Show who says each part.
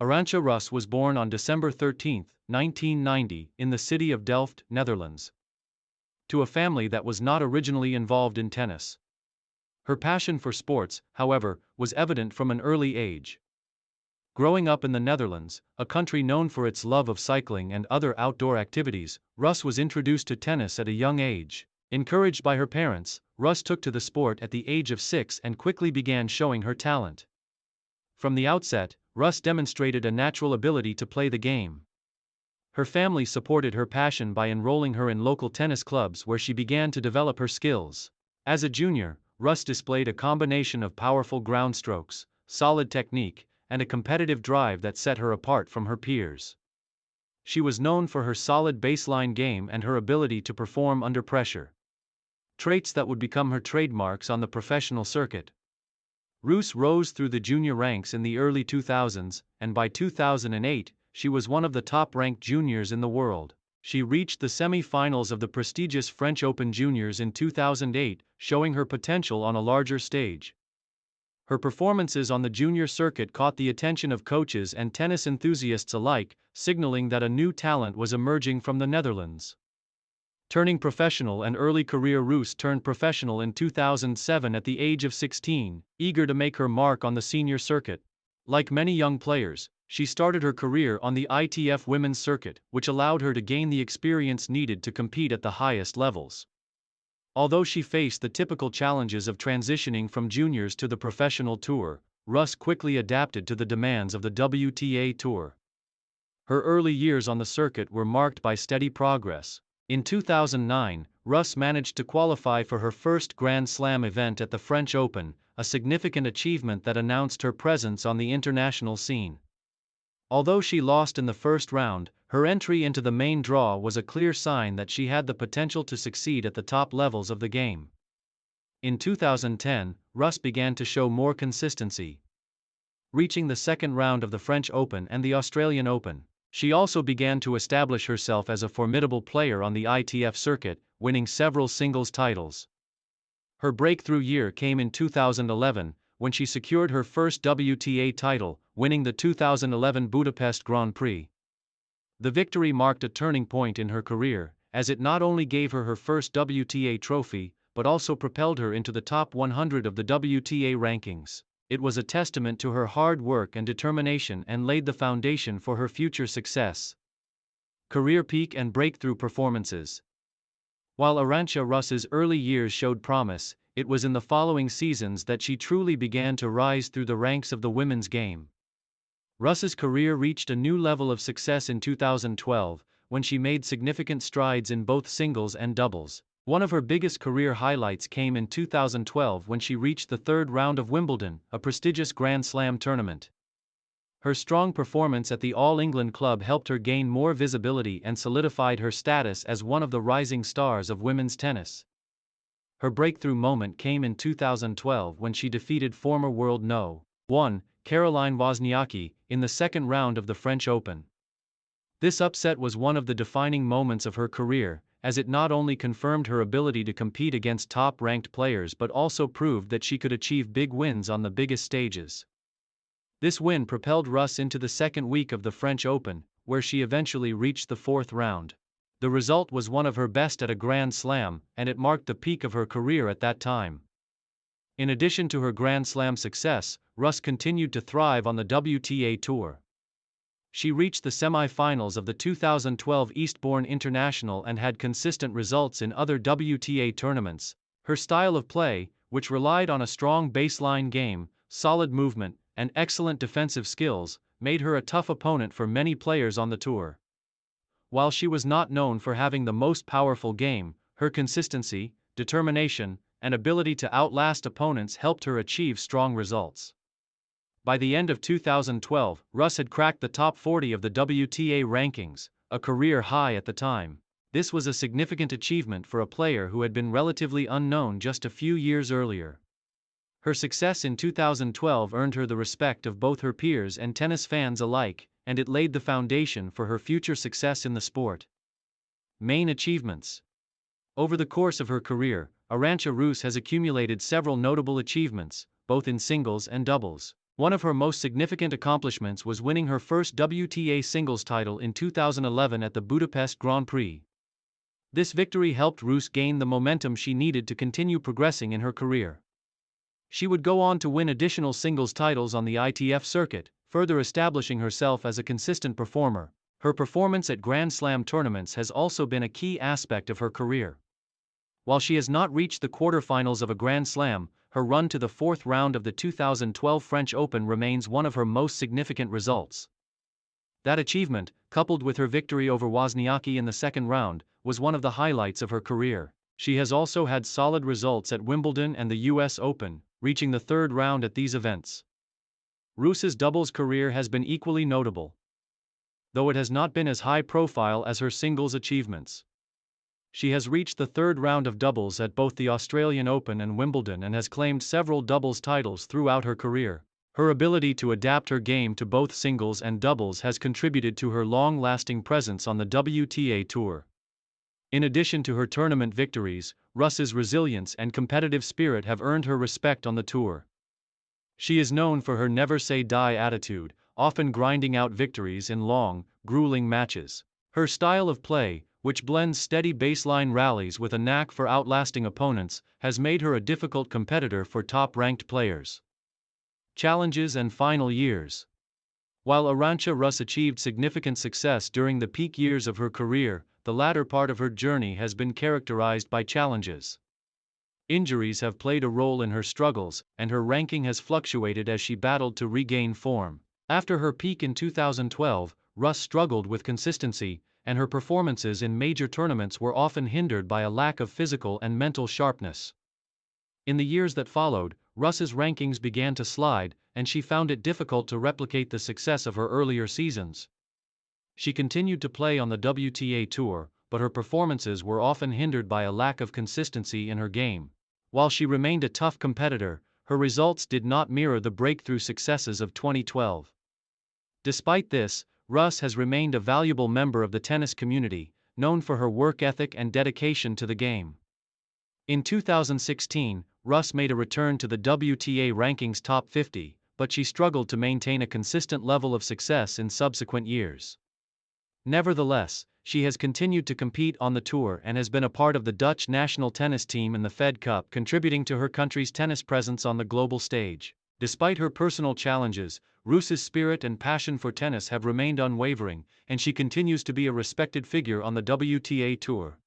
Speaker 1: Arantxa Rus was born on December 13, 1990, in the city of Delft, Netherlands, to a family that was not originally involved in tennis. Her passion for sports, however, was evident from an early age. Growing up in the Netherlands, a country known for its love of cycling and other outdoor activities, Rus was introduced to tennis at a young age. Encouraged by her parents, Rus took to the sport at the age of 6 and quickly began showing her talent. From the outset, Rus demonstrated a natural ability to play the game. Her family supported her passion by enrolling her in local tennis clubs where she began to develop her skills. As a junior, Rus displayed a combination of powerful ground strokes, solid technique, and a competitive drive that set her apart from her peers. She was known for her solid baseline game and her ability to perform under pressure, traits that would become her trademarks on the professional circuit. Rus rose through the junior ranks in the early 2000s, and by 2008, she was one of the top-ranked juniors in the world. She reached the semi-finals of the prestigious French Open Juniors in 2008, showing her potential on a larger stage. Her performances on the junior circuit caught the attention of coaches and tennis enthusiasts alike, signaling that a new talent was emerging from the Netherlands. Turning professional and early career, Rus turned professional in 2007 at the age of 16, eager to make her mark on the senior circuit. Like many young players, she started her career on the ITF women's circuit, which allowed her to gain the experience needed to compete at the highest levels. Although she faced the typical challenges of transitioning from juniors to the professional tour, Rus quickly adapted to the demands of the WTA Tour. Her early years on the circuit were marked by steady progress. In 2009, Rus managed to qualify for her first Grand Slam event at the French Open, a significant achievement that announced her presence on the international scene. Although she lost in the first round, her entry into the main draw was a clear sign that she had the potential to succeed at the top levels of the game. In 2010, Rus began to show more consistency, reaching the second round of the French Open and the Australian Open. She also began to establish herself as a formidable player on the ITF circuit, winning several singles titles. Her breakthrough year came in 2011, when she secured her first WTA title, winning the 2011 Budapest Grand Prix. The victory marked a turning point in her career, as it not only gave her her first WTA trophy, but also propelled her into the top 100 of the WTA rankings. It was a testament to her hard work and determination and laid the foundation for her future success. Career peak and breakthrough performances. While Arantxa Rus's early years showed promise, it was in the following seasons that she truly began to rise through the ranks of the women's game. Rus's career reached a new level of success in 2012, when she made significant strides in both singles and doubles. One of her biggest career highlights came in 2012 when she reached the third round of Wimbledon, a prestigious Grand Slam tournament. Her strong performance at the All England club helped her gain more visibility and solidified her status as one of the rising stars of women's tennis. Her breakthrough moment came in 2012 when she defeated former world No. 1, Caroline Wozniacki, in the second round of the French Open. This upset was one of the defining moments of her career, as it not only confirmed her ability to compete against top-ranked players but also proved that she could achieve big wins on the biggest stages. This win propelled Rus into the second week of the French Open, where she eventually reached the fourth round. The result was one of her best at a Grand Slam, and it marked the peak of her career at that time. In addition to her Grand Slam success, Rus continued to thrive on the WTA Tour. She reached the semi-finals of the 2012 Eastbourne International and had consistent results in other WTA tournaments. Her style of play, which relied on a strong baseline game, solid movement, and excellent defensive skills, made her a tough opponent for many players on the tour. While she was not known for having the most powerful game, her consistency, determination, and ability to outlast opponents helped her achieve strong results. By the end of 2012, Rus had cracked the top 40 of the WTA rankings, a career high at the time. This was a significant achievement for a player who had been relatively unknown just a few years earlier. Her success in 2012 earned her the respect of both her peers and tennis fans alike, and it laid the foundation for her future success in the sport. Main achievements. Over the course of her career, Arantxa Rus has accumulated several notable achievements, both in singles and doubles. One of her most significant accomplishments was winning her first WTA singles title in 2011 at the Budapest Grand Prix. This victory helped Rus gain the momentum she needed to continue progressing in her career. She would go on to win additional singles titles on the ITF circuit, further establishing herself as a consistent performer. Her performance at Grand Slam tournaments has also been a key aspect of her career. While she has not reached the quarterfinals of a Grand Slam, her run to the fourth round of the 2012 French Open remains one of her most significant results. That achievement, coupled with her victory over Wozniacki in the second round, was one of the highlights of her career. She has also had solid results at Wimbledon and the US Open, reaching the third round at these events. Rus's doubles career has been equally notable, though it has not been as high profile as her singles achievements. She has reached the third round of doubles at both the Australian Open and Wimbledon and has claimed several doubles titles throughout her career. Her ability to adapt her game to both singles and doubles has contributed to her long-lasting presence on the WTA Tour. In addition to her tournament victories, Rus's resilience and competitive spirit have earned her respect on the tour. She is known for her never-say-die attitude, often grinding out victories in long, grueling matches. Her style of play, which blends steady baseline rallies with a knack for outlasting opponents, has made her a difficult competitor for top-ranked players. Challenges and final years. While Arantxa Rus achieved significant success during the peak years of her career, the latter part of her journey has been characterized by challenges. Injuries have played a role in her struggles, and her ranking has fluctuated as she battled to regain form. After her peak in 2012, Rus struggled with consistency, and her performances in major tournaments were often hindered by a lack of physical and mental sharpness. In the years that followed, Rus's rankings began to slide, and she found it difficult to replicate the success of her earlier seasons. She continued to play on the WTA Tour, but her performances were often hindered by a lack of consistency in her game. While she remained a tough competitor, her results did not mirror the breakthrough successes of 2012. Despite this, Rus has remained a valuable member of the tennis community, known for her work ethic and dedication to the game. In 2016, Rus made a return to the WTA rankings top 50, but she struggled to maintain a consistent level of success in subsequent years. Nevertheless, she has continued to compete on the tour and has been a part of the Dutch national tennis team in the Fed Cup, contributing to her country's tennis presence on the global stage. Despite her personal challenges, Rus's spirit and passion for tennis have remained unwavering, and she continues to be a respected figure on the WTA Tour.